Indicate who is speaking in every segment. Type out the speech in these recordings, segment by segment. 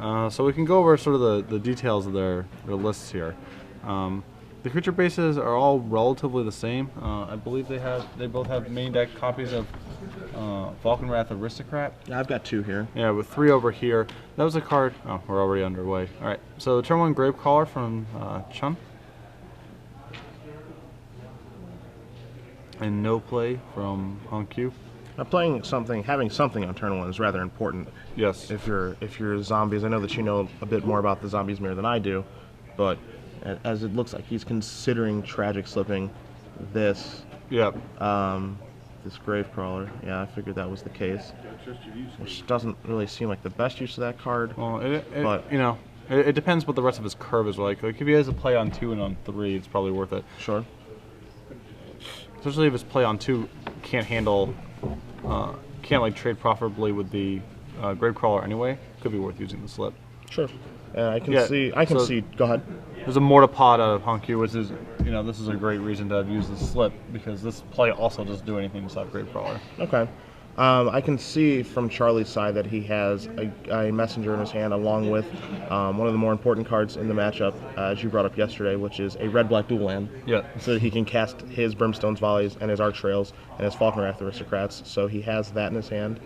Speaker 1: So we can go over sort of the details of their lists here. The creature bases are all relatively the same. I believe they both have main deck copies of Falconwrath Aristocrat.
Speaker 2: Yeah, I've got 2 here.
Speaker 1: Yeah, with 3 over here. That was a card. Oh, we're already underway. All right. So the turn 1 Gravecaller from Chun. And no play from Q.
Speaker 2: Having something on turn 1 is rather important.
Speaker 1: Yes.
Speaker 2: If you're zombies, I know that you know a bit more about the zombies mirror than I do, but as it looks like he's considering tragic slipping this.
Speaker 1: Yep.
Speaker 2: This Gravecrawler. Yeah, I figured that was the case. Which doesn't really seem like the best use of that card.
Speaker 1: Well, it depends what the rest of his curve is like. Like if he has a play on 2 and on 3, it's probably worth it.
Speaker 2: Sure.
Speaker 1: Especially if his play on 2 can't handle, can't like trade profitably with the Gravecrawler anyway. Could be worth using the slip.
Speaker 2: Sure. I can see. Go ahead.
Speaker 1: There's a Mortapod of Honku, which is, this is a great reason to have used the slip because this play also doesn't do anything to stop Gravecrawler.
Speaker 2: Okay. I can see from Charlie's side that he has a messenger in his hand along with one of the more important cards in the matchup, as you brought up yesterday, which is a red-black dual land.
Speaker 1: Yeah.
Speaker 2: So that he can cast his Brimstone's Volleys and his Arch Trails and his Falconwrath Aristocrats. So he has that in his hand.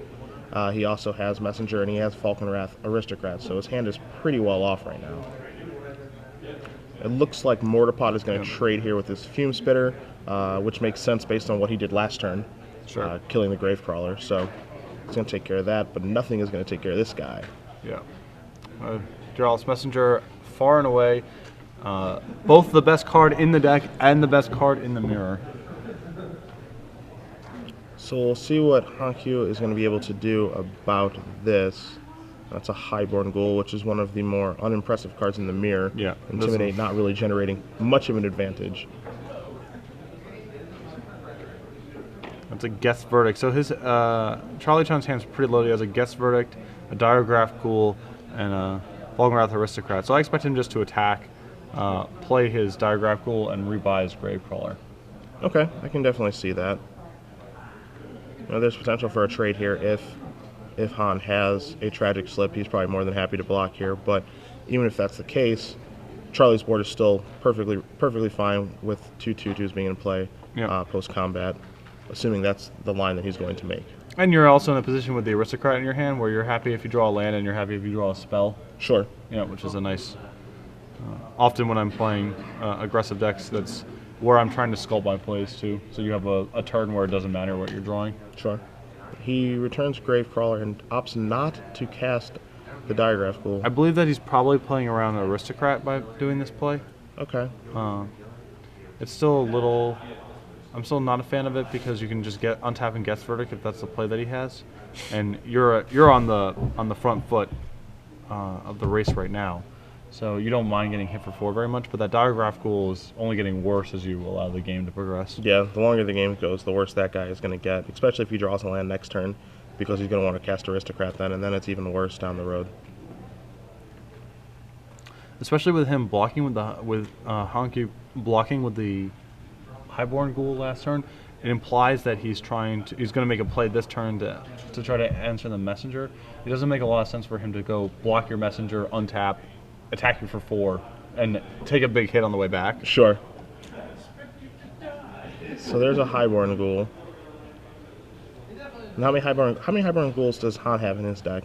Speaker 2: He also has Messenger and he has Falconwrath Aristocrats. So his hand is pretty well off right now. It looks like Mortapod is going to trade here with his Fume Spitter, which makes sense based on what he did last turn.
Speaker 1: Sure.
Speaker 2: Killing the Gravecrawler, so it's going to take care of that, but nothing is going to take care of this guy.
Speaker 1: Yeah. Gerald's Messenger, far and away, both the best card in the deck and the best card in the mirror.
Speaker 2: So we'll see what Hankyu is going to be able to do about this. That's a Highborn Ghoul, which is one of the more unimpressive cards in the mirror.
Speaker 1: Yeah.
Speaker 2: Intimidate not really generating much of an advantage.
Speaker 1: That's a Guess Verdict. So his Charlie Chun's hand's pretty loaded. He has a Guess Verdict, a Diregraph Ghoul, and a Falconwrath Aristocrat. So I expect him just to attack, play his Diregraph Ghoul, and rebuy his Gravecrawler.
Speaker 2: Okay, I can definitely see that. There's potential for a trade here if Han has a tragic slip. He's probably more than happy to block here. But even if that's the case, Charlie's board is still perfectly fine with 2 2/2s being in play post combat, assuming that's the line that he's going to make.
Speaker 1: And you're also in a position with the Aristocrat in your hand where you're happy if you draw a land and you're happy if you draw a spell.
Speaker 2: Sure.
Speaker 1: Yeah, which is a nice. Often when I'm playing aggressive decks, that's where I'm trying to sculpt my plays too. So you have a turn where it doesn't matter what you're drawing.
Speaker 2: Sure. He returns Gravecrawler and opts not to cast the Diregraph Ghoul.
Speaker 1: I believe that he's probably playing around an Aristocrat by doing this play.
Speaker 2: Okay.
Speaker 1: It's still a little. I'm still not a fan of it because you can just untap and Guess Verdict if that's the play that he has, and you're on the front foot of the race right now, so you don't mind getting hit for 4 very much. But that Diregraph Ghoul is only getting worse as you allow the game to progress.
Speaker 2: Yeah, the longer the game goes, the worse that guy is going to get, especially if he draws a land next turn, because he's going to want to cast Aristocrat then, and then it's even worse down the road.
Speaker 1: Especially with him blocking with Honky blocking with the Highborn Ghoul last turn, it implies that he's going to make a play this turn to try to answer the Messenger. It doesn't make a lot of sense for him to go block your Messenger, untap, attack you for 4, and take a big hit on the way back.
Speaker 2: Sure. So there's a Highborn Ghoul. And how many Highborn Ghouls does Han have in his deck?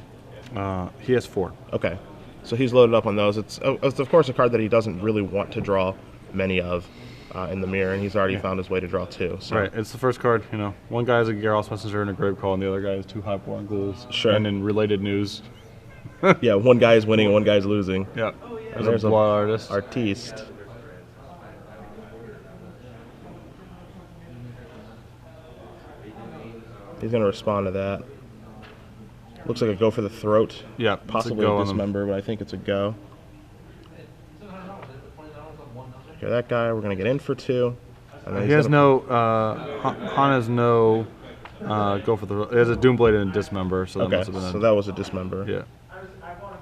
Speaker 1: He has 4.
Speaker 2: Okay. So he's loaded up on those. It's of course a card that he doesn't really want to draw many of in the mirror, and he's already found his way to draw 2. So.
Speaker 1: Right, it's the first card. One guy is a Geralt's Messenger and a Gravecrawler, and the other guy is 2 Highborn Ghouls.
Speaker 2: Sure.
Speaker 1: And in related news,
Speaker 2: yeah, one guy is winning and one guy is losing.
Speaker 1: Yeah.
Speaker 2: There's
Speaker 1: a Blood Artist.
Speaker 2: Artiste. He's going to respond to that. Looks like a go for the throat.
Speaker 1: Yeah,
Speaker 2: possibly a dismember, but I think it's a go. Okay, that guy, we're going to get in for 2. And then
Speaker 1: he has no, Han has no go for the, he has a Doomblade and a Dismember, so that must have been
Speaker 2: so that was a Dismember.
Speaker 1: Yeah.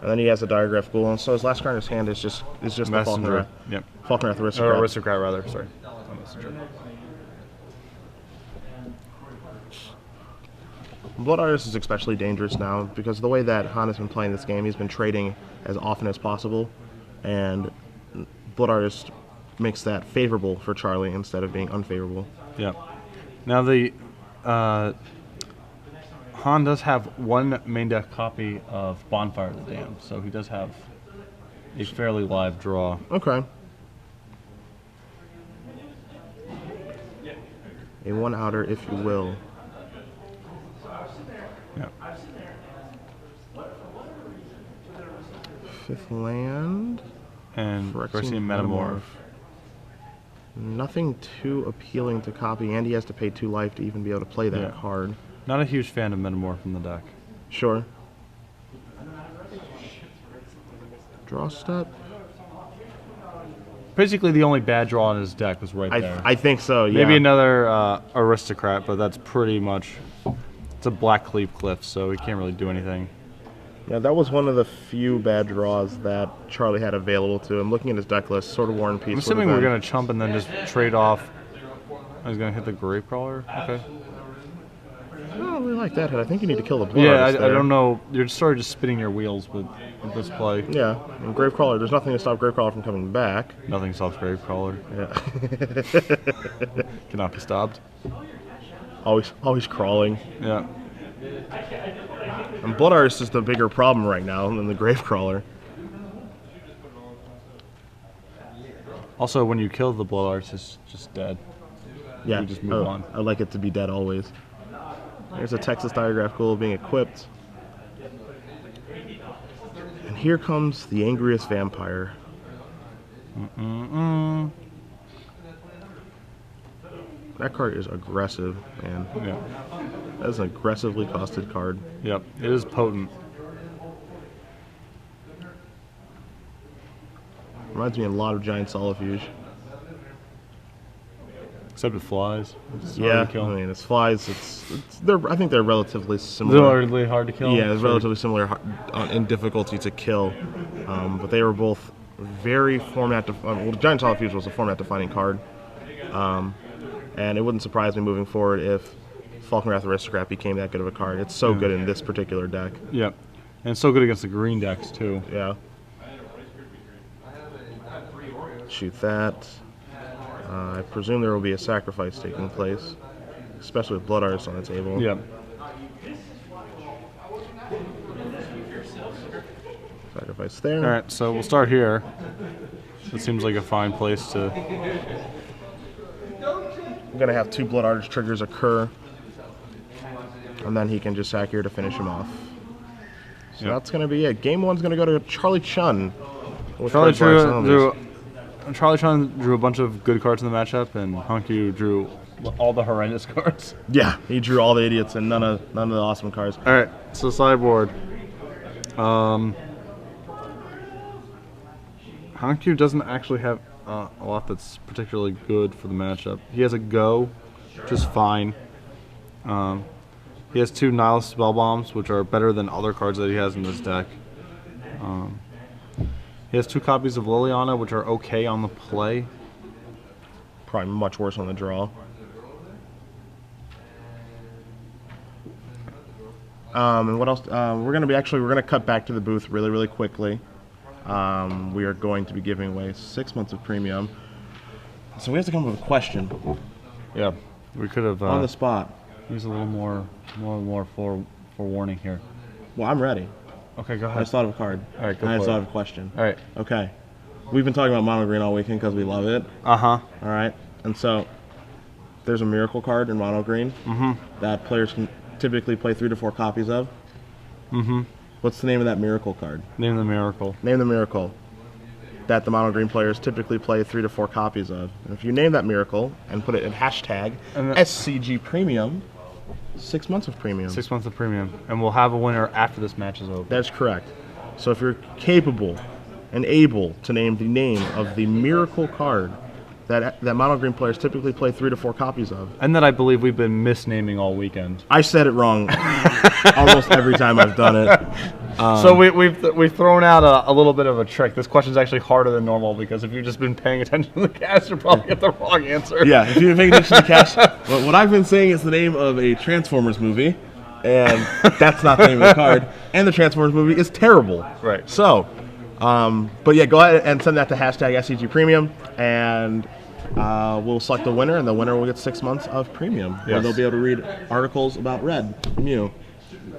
Speaker 2: And then he has a Diregraph Ghoul, and so his last card in his hand is just
Speaker 1: Messenger.
Speaker 2: the Falconwrath.
Speaker 1: Yep.
Speaker 2: Falconwrath Aristocrat.
Speaker 1: Or Aristocrat, rather, sorry. Not Messenger.
Speaker 2: Blood Artist is especially dangerous now because of the way that Han has been playing this game. He's been trading as often as possible, and Blood Artist makes that favorable for Charlie instead of being unfavorable.
Speaker 1: Yeah. Now the Han does have one main deck copy of Bonfire of the Damned, so he does have a fairly live draw.
Speaker 2: Okay. A one-outer, if you will.
Speaker 1: Yeah.
Speaker 2: Fifth land.
Speaker 1: And
Speaker 2: Phyrexian
Speaker 1: Phyrexian Metamorph.
Speaker 2: Nothing too appealing to copy, and he has to pay 2 life to even be able to play that card.
Speaker 1: Not a huge fan of Metamorph in the deck.
Speaker 2: Sure. Draw step.
Speaker 1: Basically, the only bad draw in his deck was right there.
Speaker 2: I think so, yeah.
Speaker 1: Maybe another Aristocrat, but that's pretty much... It's a Black Cleave Cliff, so he can't really do anything.
Speaker 2: Yeah, that was one of the few bad draws that Charlie had available to him. Looking at his deck list, Sword of War and Peace.
Speaker 1: I'm assuming we're going to chump and then just trade off. He's going to hit the Gravecrawler? Okay.
Speaker 2: I don't really like that hit. I think you need to kill the Blood
Speaker 1: Yeah,
Speaker 2: Artist
Speaker 1: I
Speaker 2: there.
Speaker 1: don't know. You're sort of just spinning your wheels with this play.
Speaker 2: Yeah, and Gravecrawler, there's nothing to stop Gravecrawler from coming back.
Speaker 1: Nothing stops Gravecrawler.
Speaker 2: Yeah.
Speaker 1: Cannot be stopped.
Speaker 2: Always crawling.
Speaker 1: Yeah.
Speaker 2: And Blood Artist is the bigger problem right now than the Gravecrawler.
Speaker 1: Also, when you kill the Blood Artist, it's just dead.
Speaker 2: Yeah,
Speaker 1: You just move on.
Speaker 2: I like it to be dead always. There's a Texas Diagraph Ghoul being equipped. And here comes the angriest vampire. That card is aggressive, man.
Speaker 1: Yeah.
Speaker 2: That is an aggressively costed card.
Speaker 1: Yep. It is potent.
Speaker 2: Reminds me a lot of Giant Solifuge.
Speaker 1: Except it flies. It's
Speaker 2: Yeah,
Speaker 1: hard to kill.
Speaker 2: I mean, it's flies. I think they're relatively similar.
Speaker 1: Relatively hard to kill.
Speaker 2: Yeah, it's relatively similar in difficulty to kill, but they were both very format. Well, Giant Solifuge was a format-defining card, and it wouldn't surprise me moving forward if Falkenrath Aristocrat became that good of a card. It's so good in this particular deck.
Speaker 1: Yep. And it's so good against the green decks too.
Speaker 2: Yeah. Shoot that. I presume there will be a sacrifice taking place, especially with Blood Artist on the table.
Speaker 1: Yep.
Speaker 2: Sacrifice there.
Speaker 1: All right, so we'll start here. It seems like a fine place to.
Speaker 2: I'm gonna have 2 Blood Artist triggers occur, and then he can just sack here to finish him off. So that's gonna be it. Game 1's gonna go to Charlie Chun.
Speaker 1: Charlie Chun drew a bunch of good cards in the matchup, and Hankyu drew all the horrendous cards.
Speaker 2: Yeah, he drew all the idiots and none of the awesome cards.
Speaker 1: All right, so sideboard. Hankyu doesn't actually have a lot that's particularly good for the matchup. He has a Go, which is fine. He has 2 Nihilist Spell Bombs, which are better than other cards that he has in this deck. He has 2 copies of Liliana, which are okay on the play.
Speaker 2: Probably much worse on the draw. And what else? We're gonna cut back to the booth really quickly. We are going to be giving away 6 months of premium. So we have to come up with a question
Speaker 1: Yeah, we could have
Speaker 2: on the spot.
Speaker 1: used a little more forewarning here.
Speaker 2: Well, I'm ready.
Speaker 1: Okay, go
Speaker 2: I
Speaker 1: ahead.
Speaker 2: just thought of a card.
Speaker 1: All right, go
Speaker 2: I just
Speaker 1: for
Speaker 2: thought
Speaker 1: it.
Speaker 2: of a question.
Speaker 1: All right.
Speaker 2: Okay. We've been talking about mono green all weekend because we love it.
Speaker 1: Uh-huh.
Speaker 2: All right. And so there's a miracle card in mono green that players can typically play 3 to 4 copies of. What's the name of that miracle card?
Speaker 1: Name the miracle.
Speaker 2: Name the miracle that the mono green players typically play 3 to 4 copies of. And if you name that miracle and put it in hashtag
Speaker 1: And
Speaker 2: SCG Premium, 6 months of premium.
Speaker 1: 6 months of premium, and we'll have a winner after this match is over.
Speaker 2: That's correct. So if you're capable and able to name the name of the miracle card that mono green players typically play 3 to 4 copies of.
Speaker 1: And that I believe we've been misnaming all weekend.
Speaker 2: I said it wrong almost every time I've done it.
Speaker 1: So we've thrown out a little bit of a trick. This question's actually harder than normal because if you've just been paying attention to the cast, you'll probably get the wrong answer.
Speaker 2: Yeah, if you're paying attention to cash, what I've been saying is the name of a Transformers movie, and that's not the name of the card. And the Transformers movie is terrible.
Speaker 1: Right.
Speaker 2: So, but yeah, go ahead and send that to hashtag SCG Premium, and we'll select the winner, and the winner will get 6 months of premium, where they'll be able to read articles about Red from you.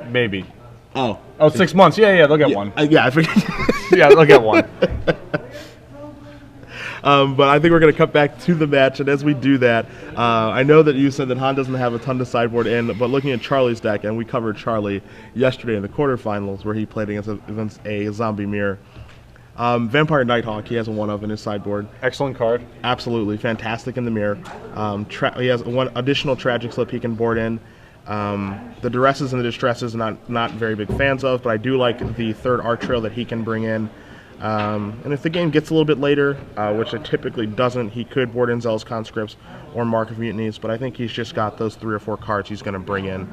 Speaker 1: Maybe.
Speaker 2: Oh,
Speaker 1: 6 months. Yeah, they'll get one.
Speaker 2: Yeah, I forget.
Speaker 1: Yeah, they'll get one.
Speaker 2: But I think we're going to cut back to the match, and as we do that, I know that you said that Han doesn't have a ton to sideboard in, but looking at Charlie's deck, and we covered Charlie yesterday in the quarterfinals where he played against a zombie mirror. Vampire Nighthawk, he has a 1-of in his sideboard.
Speaker 1: Excellent card.
Speaker 2: Absolutely, fantastic in the mirror. He has one additional Tragic Slip he can board in. The Duresses and the Distresses, not very big fans of, but I do like the third Art Trail that he can bring in. And if the game gets a little bit later, which it typically doesn't, he could board in Zell's Conscripts or Mark of Mutinies, but I think he's just got those 3 or 4 cards he's going to bring in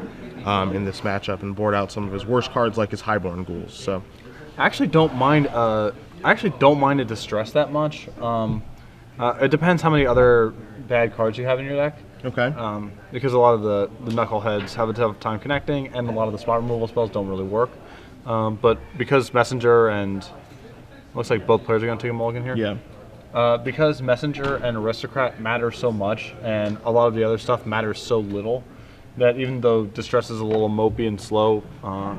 Speaker 2: this matchup and board out some of his worst cards like his Highborn Ghouls. So,
Speaker 1: I actually don't mind a Distress that much. It depends how many other bad cards you have in your deck.
Speaker 2: okay.
Speaker 1: Because a lot of the knuckleheads have a tough time connecting, and a lot of the spot removal spells don't really work. But because Messenger and looks like both players are going to take a mulligan here.
Speaker 2: Yeah.
Speaker 1: Because Messenger and Aristocrat matter so much, and a lot of the other stuff matters so little, that even though Distress is a little mopey and slow, I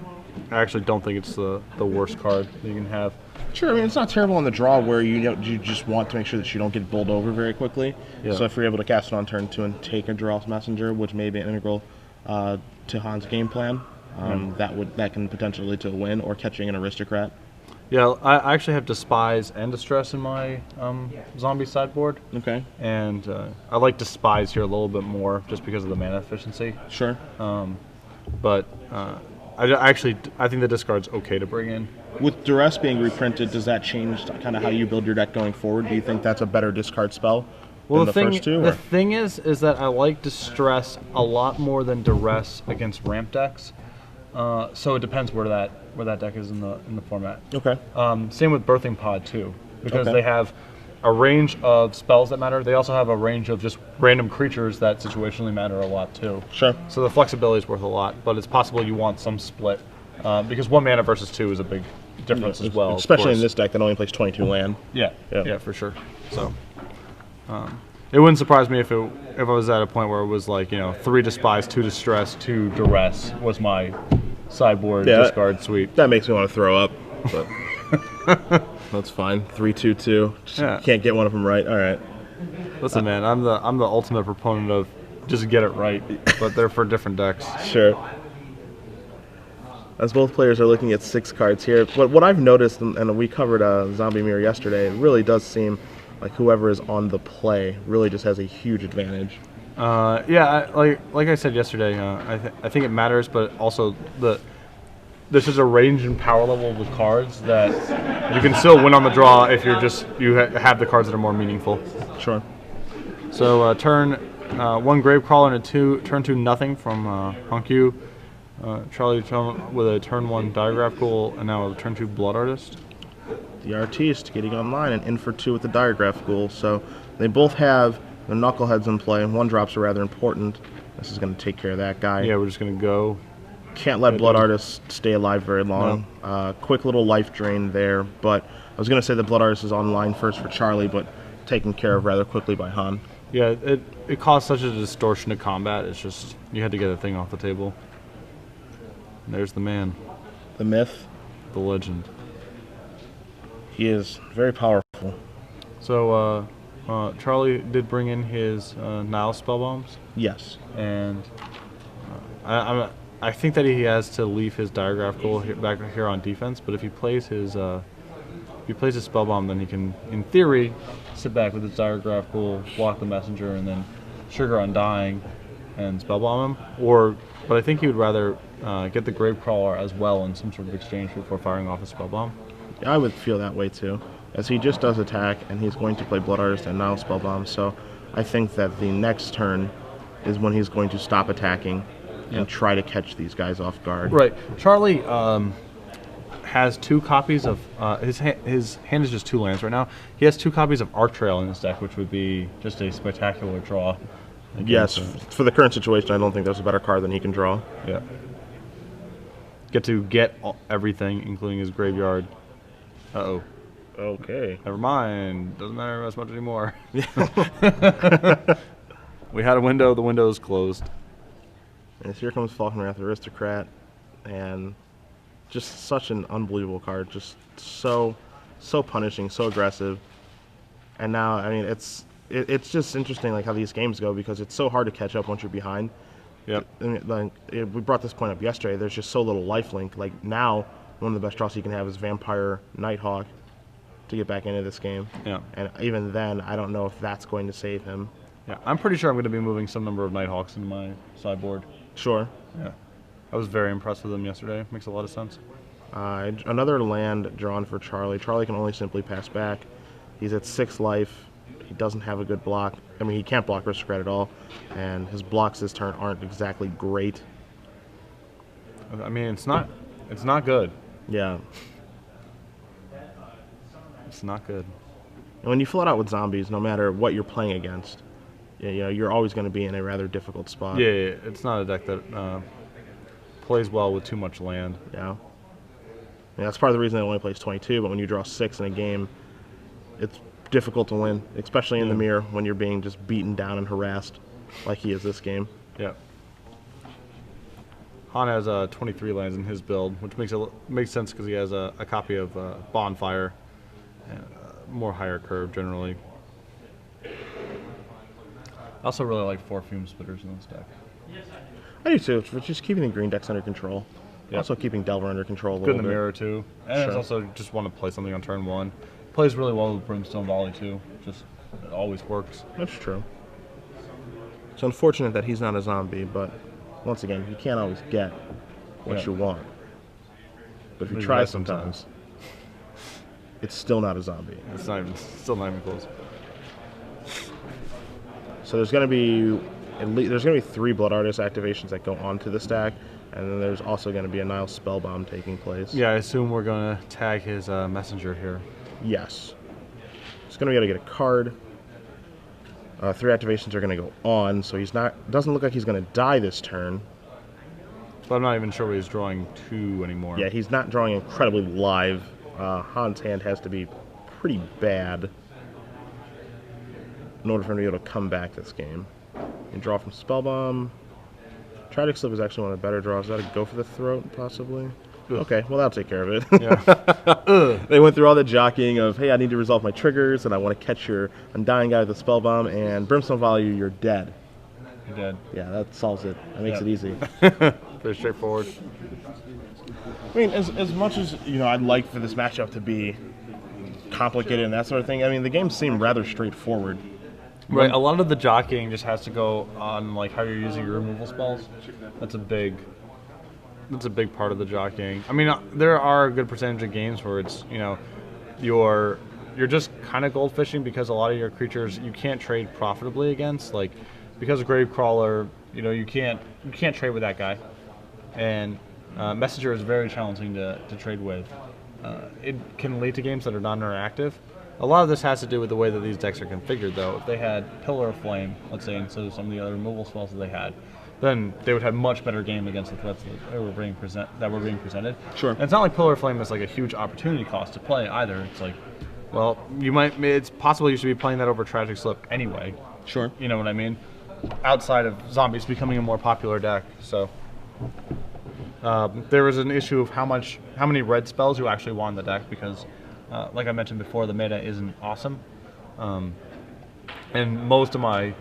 Speaker 1: actually don't think it's the worst card that you can have.
Speaker 2: Sure, I mean, it's not terrible on the draw where you just want to make sure that you don't get bowled over very quickly.
Speaker 1: Yeah.
Speaker 2: So if you're able to cast it on turn 2 and take a Draw Messenger, which may be integral to Han's game plan, that can potentially lead to a win, or catching an Aristocrat.
Speaker 1: Yeah, I actually have Despise and Distress in my zombie sideboard.
Speaker 2: Okay.
Speaker 1: And I like Despise here a little bit more just because of the mana efficiency.
Speaker 2: Sure.
Speaker 1: But I think the discard's okay to bring in.
Speaker 2: With Duress being reprinted, does that change kind of how you build your deck going forward? Do you think that's a better discard spell than the first two?
Speaker 1: The thing is that I like Distress a lot more than Duress against ramp decks. So it depends where that deck is in the format.
Speaker 2: Okay.
Speaker 1: Same with Birthing Pod too, because they have a range of spells that matter. They also have a range of just random creatures that situationally matter a lot too.
Speaker 2: Sure.
Speaker 1: So the flexibility is worth a lot, but it's possible you want some split because 1 mana versus 2 is a big difference as well.
Speaker 2: Especially in this deck that only plays 22 land.
Speaker 1: Yeah, for sure. So it wouldn't surprise me if I was at a point where it was like 3 Despise, 2 Distress, 2 Duress was my sideboard discard suite.
Speaker 2: That makes me want to throw up, but that's fine. 3-2-2. Can't get one of them right. All right.
Speaker 1: Listen, man, I'm the ultimate proponent of just get it right, but they're for different decks.
Speaker 2: Sure. As both players are looking at 6 cards here, but what I've noticed, and we covered Zombie Mirror yesterday, it really does seem like whoever is on the play really just has a huge advantage.
Speaker 1: Like I said yesterday, I think it matters, but also there's just a range and power level with cards that you can still win on the draw if you have the cards that are more meaningful.
Speaker 2: Sure.
Speaker 1: So turn 1 Gravecrawler and turn 2 nothing from Honkyu. Charlie with a turn 1 Diagraph Ghoul, and now a turn 2 Blood Artist.
Speaker 2: The Artiste getting online and in for 2 with the Diagraph Ghoul. So they both have the Knuckleheads in play, and 1 drops are rather important. This is going to take care of that guy.
Speaker 1: Yeah, we're just going to go.
Speaker 2: Can't let Blood Artist stay alive very long. No. Quick little life drain there, but I was going to say the Blood Artist is online first for Charlie, but taken care of rather quickly by Han.
Speaker 1: Yeah, it caused such a distortion to combat. It's just, you had to get the thing off the table. And there's the man.
Speaker 2: The myth.
Speaker 1: The legend.
Speaker 2: He is very powerful.
Speaker 1: So, Charlie did bring in his Nile spell bombs.
Speaker 2: Yes.
Speaker 1: And I think that he has to leave his Diagraph Ghoul back here on defense, but if he plays his spell bomb, then he can, in theory, sit back with his Diagraph Ghoul, block the Messenger, and then Sugar Undying and spell bomb him. But I think he would rather get the Gravecrawler as well in some sort of exchange before firing off a spell bomb.
Speaker 2: I would feel that way too, as he just does attack, and he's going to play Blood Artist and Nile Spellbomb, so I think that the next turn is when he's going to stop attacking and try to catch these guys off guard.
Speaker 1: Right. Charlie has 2 copies of... his hand is just 2 lands right now. He has 2 copies of Arc Trail in his deck, which would be just a spectacular draw.
Speaker 2: Yes, for the current situation, I don't think there's a better card than he can draw.
Speaker 1: Yeah. get to get everything, including his graveyard. Uh-oh.
Speaker 2: Okay.
Speaker 1: Never mind. Doesn't matter as much anymore. We had a window. The window is closed.
Speaker 2: And here comes Falcon Wrath Aristocrat, and just such an unbelievable card. Just so punishing, so aggressive. And now, I mean, it's just interesting like how these games go because it's so hard to catch up once you're behind.
Speaker 1: Yep.
Speaker 2: We brought this point up yesterday. There's just so little lifelink. Like now, one of the best draws you can have is Vampire Nighthawk to get back into this game.
Speaker 1: Yeah.
Speaker 2: And even then, I don't know if that's going to save him.
Speaker 1: Yeah. I'm pretty sure I'm going to be moving some number of Nighthawks into my sideboard.
Speaker 2: Sure.
Speaker 1: Yeah. I was very impressed with them yesterday. Makes a lot of sense.
Speaker 2: Another land drawn for Charlie. Charlie can only simply pass back. He's at 6 life. He doesn't have a good block. I mean, he can't block Aristocrat at all, and his blocks this turn aren't exactly great.
Speaker 1: I mean, it's not good.
Speaker 2: Yeah.
Speaker 1: It's not good.
Speaker 2: And when you fill it out with zombies, no matter what you're playing against, you're always going to be in a rather difficult spot.
Speaker 1: Yeah, it's not a deck that plays well with too much land.
Speaker 2: Yeah. That's part of the reason it only plays 22, but when you draw 6 in a game, it's difficult to win, especially in the mirror when you're being just beaten down and harassed like he is this game.
Speaker 1: Yeah. Han has 23 lands in his build, which makes sense because he has a copy of Bonfire, and more higher curve generally. I also really like 4 Fume Spitters in this deck.
Speaker 2: I do too, for just keeping the green decks under control.
Speaker 1: Yep.
Speaker 2: Also keeping Delver under control a
Speaker 1: Good
Speaker 2: little
Speaker 1: in the
Speaker 2: bit.
Speaker 1: mirror too, and it's also just want to play something on turn 1. Plays really well with Brimstone Volley too. Just it always works.
Speaker 2: That's true. It's unfortunate that he's not a zombie, but once again, you can't always get what you want. But if you try sometimes, it's still not a zombie.
Speaker 1: It's still not even close.
Speaker 2: So there's going to be 3 Blood Artist activations that go onto the stack, and then there's also going to be a Nile Spellbomb taking place.
Speaker 1: Yeah, I assume we're going to tag his messenger here.
Speaker 2: Yes. He's going to be able to get a card. 3 activations are going to go on, so doesn't look like he's going to die this turn.
Speaker 1: But I'm not even sure he's drawing 2 anymore.
Speaker 2: Yeah, he's not drawing incredibly live. Han's hand has to be pretty bad in order for him to be able to come back this game. You draw from Spellbomb. Tragic Slip is actually one of the better draws. Is that a Go for the Throat, possibly? Ugh. Okay, well, that'll take care of it. Yeah. They went through all the jockeying of, hey, I need to resolve my triggers, and I want to catch your Undying Guy with a Spellbomb, and Brimstone Volley, you're dead.
Speaker 1: You're dead.
Speaker 2: Yeah, that solves it. That makes it easy.
Speaker 1: Very straightforward.
Speaker 2: I mean, as much as, I'd like for this matchup to be complicated and that sort of thing, I mean, the games seem rather straightforward.
Speaker 1: Right, a lot of the jockeying just has to go on like how you're using your removal spells. That's a big part of the jockeying. I mean, there are a good percentage of games where it's you're just kind of goldfishing because a lot of your creatures you can't trade profitably against. Like because of Gravecrawler, you can't trade with that guy, and Messenger is very challenging to trade with. It can lead to games that are non-interactive. A lot of this has to do with the way that these decks are configured, though. If they had Pillar of Flame, let's say, instead of some of the other removal spells that they had, then they would have much better game against the threats that were being presented.
Speaker 2: Sure.
Speaker 1: And it's not like Pillar of Flame is like a huge opportunity cost to play either. It's like, well, it's possible you should be playing that over Tragic Slip anyway.
Speaker 2: Sure.
Speaker 1: You know what I mean? Outside of Zombies becoming a more popular deck, so there was an issue of how many red spells you actually want in the deck because. Like I mentioned before, the meta isn't awesome, and most of my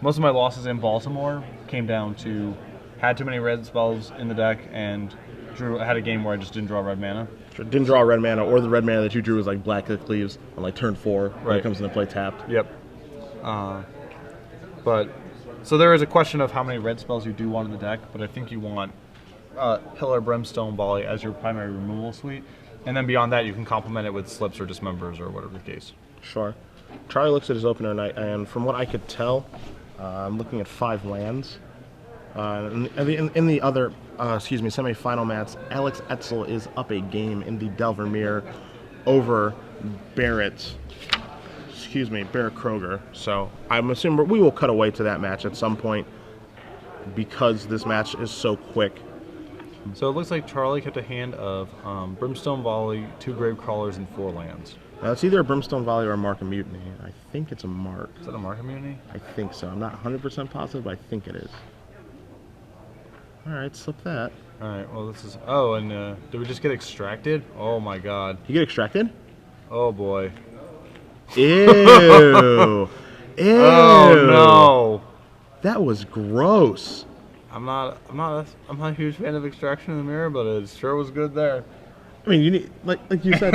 Speaker 1: losses in Baltimore came down to had too many red spells in the deck and had a game where I just didn't draw red mana.
Speaker 2: Didn't draw red mana, or the red mana that you drew was like Black Cliff Cleaves on like turn 4 when
Speaker 1: Right.
Speaker 2: it comes into play tapped.
Speaker 1: Yep. But so there is a question of how many red spells you do want in the deck, but I think you want Pillar, Brimstone, Volley as your primary removal suite. And then beyond that, you can complement it with Slips or Dismembers or whatever the case.
Speaker 2: Sure. Charlie looks at his opener, and from what I could tell, I'm looking at 5 lands. In the other, semi-final match, Alex Etzel is up a game in the Delver Mirror over Barrett Kroger. So I'm assuming we will cut away to that match at some point because this match is so quick.
Speaker 1: So it looks like Charlie kept a hand of Brimstone Volley, 2 Grave Crawlers, and 4 lands.
Speaker 2: It's either a Brimstone Volley or a Mark of Mutiny. I think it's a Mark.
Speaker 1: Is that a Mark Immunity?
Speaker 2: I think so. I'm not 100% positive, but I think it is. Alright, slip that.
Speaker 1: Alright, well this is... Oh, and did we just get extracted? Oh my god.
Speaker 2: You get extracted?
Speaker 1: Oh boy.
Speaker 2: Ew. Ew.
Speaker 1: Oh no.
Speaker 2: That was gross.
Speaker 1: I'm not a huge fan of Extraction in the Mirror, but it sure was good there.
Speaker 2: I mean, you need like you said,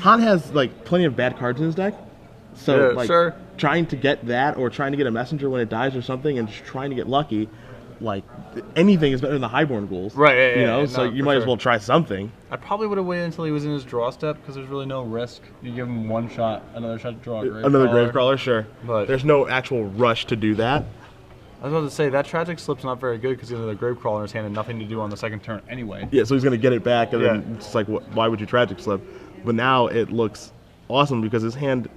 Speaker 2: Han has like plenty of bad cards in his deck. So
Speaker 1: Yeah,
Speaker 2: like
Speaker 1: sure.
Speaker 2: trying to get that or trying to get a messenger when it dies or something and just trying to get lucky, like anything is better than the Highborn Ghouls.
Speaker 1: Right, yeah,
Speaker 2: you know,
Speaker 1: yeah,
Speaker 2: so
Speaker 1: no,
Speaker 2: you
Speaker 1: for
Speaker 2: might as
Speaker 1: sure.
Speaker 2: well try something.
Speaker 1: I probably would have waited until he was in his draw step because there's really no risk. You give him one shot, another shot to draw a Grave
Speaker 2: Another
Speaker 1: Crawler.
Speaker 2: Gravecrawler, sure.
Speaker 1: But-
Speaker 2: there's no actual rush to do that.
Speaker 1: I was about to say, that Tragic Slip's not very good because he has a Gravecrawler in his hand and nothing to do on the second turn anyway.
Speaker 2: Yeah, so he's gonna get it back, and then
Speaker 1: Yeah.
Speaker 2: it's like, why would you Tragic Slip? But now it looks awesome because his hand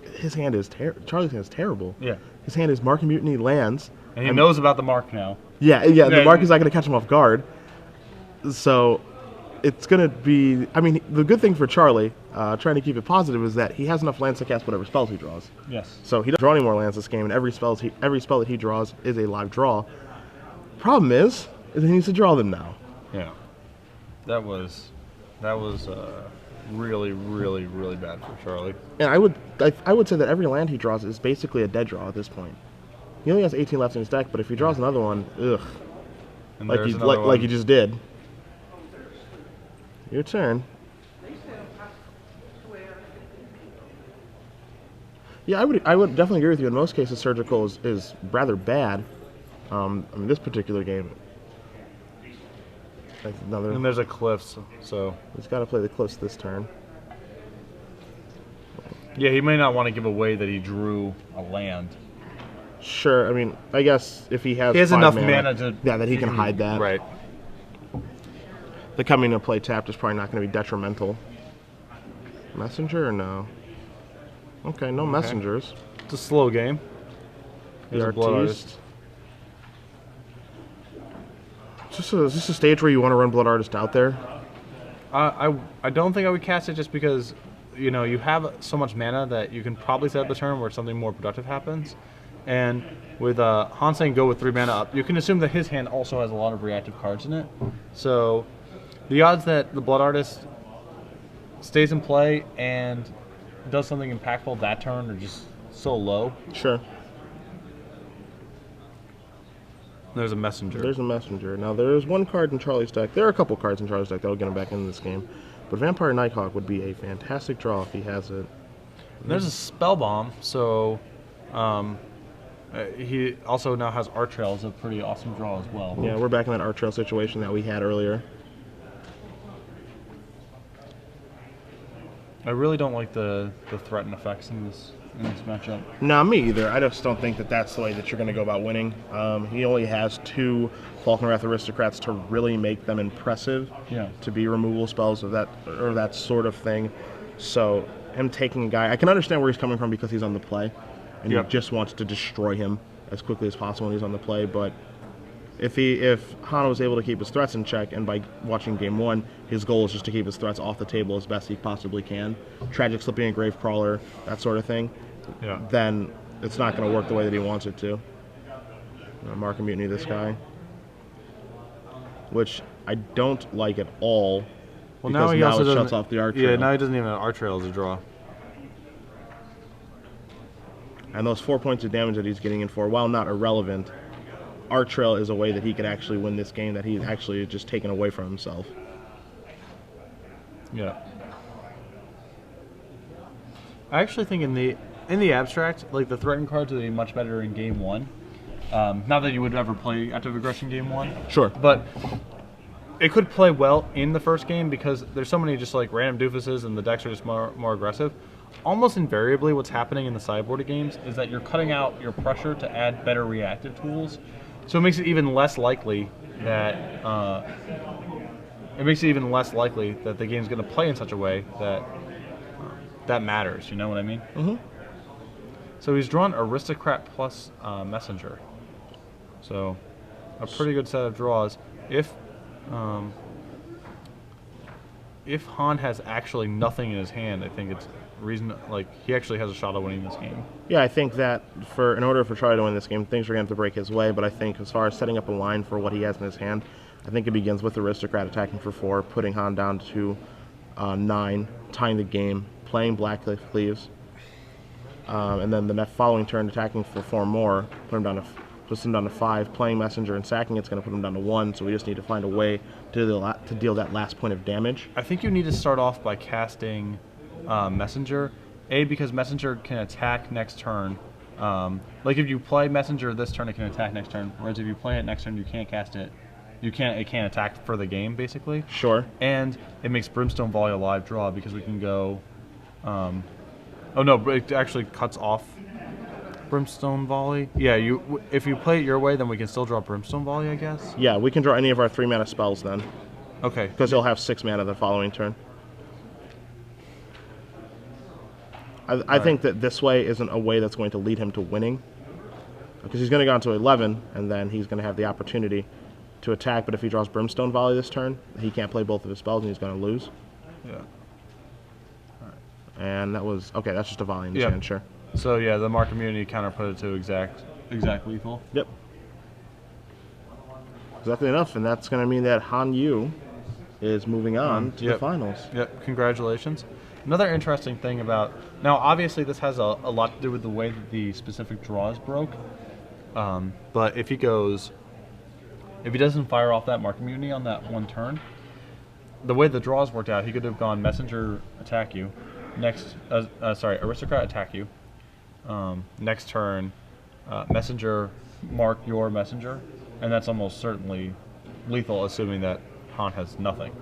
Speaker 2: is Charlie's hand is terrible.
Speaker 1: Yeah.
Speaker 2: His hand is Mark and Mutiny lands.
Speaker 1: And he knows about the mark now.
Speaker 2: Yeah,
Speaker 1: Yeah.
Speaker 2: the mark is not going to catch him off guard. So it's going to be... I mean, the good thing for Charlie, trying to keep it positive, is that he has enough lands to cast whatever spells he draws.
Speaker 1: Yes.
Speaker 2: So he doesn't draw any more lands this game, and every spell that he draws is a live draw. Problem is that he needs to draw them now.
Speaker 1: Yeah. That was really, really, really bad for Charlie.
Speaker 2: And I would say that every land he draws is basically a dead draw at this point. He only has 18 left in his deck, but if he draws another one, ugh.
Speaker 1: And
Speaker 2: Like
Speaker 1: there's
Speaker 2: he,
Speaker 1: another one.
Speaker 2: he just did. Your turn. Yeah, I would definitely agree with you. In most cases, surgical is rather bad. I mean, this particular game. That's another.
Speaker 1: And there's a cliff, so
Speaker 2: He's got to play the cliffs this turn.
Speaker 1: yeah, he may not want to give away that he drew a land.
Speaker 2: Sure. I mean, I guess if he has.
Speaker 1: He has
Speaker 2: 5
Speaker 1: enough mana to
Speaker 2: that he can hide that.
Speaker 1: Right.
Speaker 2: The coming to play tapped is probably not going to be detrimental. Messenger or no? Okay, no messengers.
Speaker 1: It's a slow game.
Speaker 2: The
Speaker 1: There's a Blood
Speaker 2: Artiste. Is this a stage where you want to run Blood Artist out there?
Speaker 1: I don't think I would cast it just because, you know, you have so much mana that you can probably set up a turn where something more productive happens. And with Han saying go with 3 mana up, you can assume that his hand also has a lot of reactive cards in it. So the odds that the Blood Artist stays in play and does something impactful that turn are just so low.
Speaker 2: Sure.
Speaker 1: There's a Messenger.
Speaker 2: There's a Messenger. Now, there is one card in Charlie's deck. There are a couple cards in Charlie's deck that will get him back into this game. But Vampire Nighthawk would be a fantastic draw if he has it.
Speaker 1: There's a Spell Bomb, so he also now has Art Trail as a pretty awesome draw as well.
Speaker 2: Yeah, we're back in that Art Trail situation that we had earlier.
Speaker 1: I really don't like the threaten effects in this matchup.
Speaker 2: No, me either. I just don't think that that's the way that you're going to go about winning. He only has 2 Falkenrath Aristocrats to really make them impressive.
Speaker 1: Yeah.
Speaker 2: To be removal spells of that sort of thing. So him taking a guy, I can understand where he's coming from because he's on the play, and
Speaker 1: Yep.
Speaker 2: he just wants to destroy him as quickly as possible when he's on the play. But if Han was able to keep his threats in check, and by watching game 1, his goal is just to keep his threats off the table as best he possibly can, Tragic Slipping a Gravecrawler, that sort of thing,
Speaker 1: Yeah.
Speaker 2: then it's not going to work the way that he wants it to. Mark and Mutiny this guy, which I don't like at all.
Speaker 1: Well,
Speaker 2: because
Speaker 1: now he also
Speaker 2: it
Speaker 1: doesn't,
Speaker 2: shuts off the Art Trail.
Speaker 1: Yeah, now he doesn't even have Art Trail as a draw.
Speaker 2: And those 4 points of damage that he's getting in for, while not irrelevant, Art Trail is a way that he can actually win this game that he's actually just taken away from himself.
Speaker 1: Yeah. I actually think in the abstract, like the threatened cards would be much better in game 1. Not that you would ever play active aggression game 1.
Speaker 2: Sure.
Speaker 1: But it could play well in the first game because there's so many just like random doofuses and the decks are just more aggressive. Almost invariably what's happening in the sideboarded games is that you're cutting out your pressure to add better reactive tools. So it makes it even less likely that the game's going to play in such a way that that matters. You know what I mean?
Speaker 2: Mm-hmm.
Speaker 1: So he's drawn Aristocrat plus Messenger. So a pretty good set of draws. Um, if Han has actually nothing in his hand, I think it's reason like he actually has a shot at winning this game.
Speaker 2: Yeah, I think that in order for Charlie to win this game, things are going to have to break his way. But I think as far as setting up a line for what he has in his hand, I think it begins with Aristocrat attacking for 4, putting Han down to 9, tying the game, playing Blackcliff Cleaves, and then the following turn attacking for 4 more, puts him down to 5, playing Messenger and sacking it's going to put him down to 1. So we just need to find a way to deal that last point of damage.
Speaker 1: I think you need to start off by casting Messenger. Because Messenger can attack next turn. Like if you play Messenger this turn, it can attack next turn. Whereas if you play it next turn, you can't cast it. It can't attack for the game, basically.
Speaker 2: Sure.
Speaker 1: And it makes Brimstone Volley a live draw because we can go. Oh no, it actually cuts off Brimstone Volley. Yeah, if you play it your way, then we can still draw Brimstone Volley, I guess.
Speaker 2: Yeah, we can draw any of our 3 mana spells then.
Speaker 1: Okay.
Speaker 2: Because he'll have 6 mana the following turn. I think that this way isn't a way that's going to lead him to winning. Because he's going to go on to 11, and then he's going to have the opportunity to attack. But if he draws Brimstone Volley this turn, he can't play both of his spells, and he's going to lose.
Speaker 1: Yeah. All
Speaker 2: right. And that was... Okay, that's just a volley in his hand, sure.
Speaker 1: So, yeah, the Mark Immunity counter put it to exact lethal.
Speaker 2: Yep. Exactly enough, and that's going to mean that Han Yu is moving on to the finals.
Speaker 1: Yep, congratulations. Another interesting thing about... Now, obviously, this has a lot to do with the way that the specific draws broke. But if he doesn't fire off that Mark Immunity on that one turn, the way the draws worked out, he could have gone Messenger attack you, Aristocrat attack you, next turn, Messenger mark your Messenger, and that's almost certainly lethal, assuming that Han has nothing.